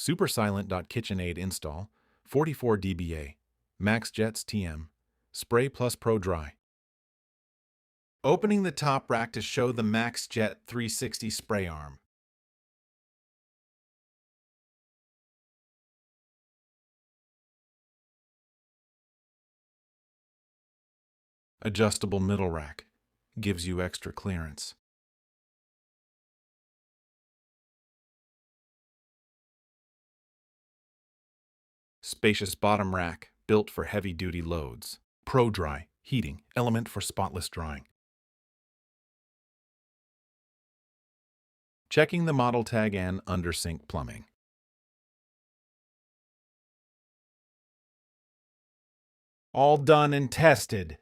Super Silent.KitchenAid install, 44 dBA, MaxJets TM, Spray plus ProDry. Opening the top rack to show the MaxJet 360 spray arm. Adjustable middle rack, gives you extra clearance. Spacious bottom rack, built for heavy-duty loads. ProDry, heating, element for spotless drying. Checking the model tag and under-sink plumbing. All done and tested.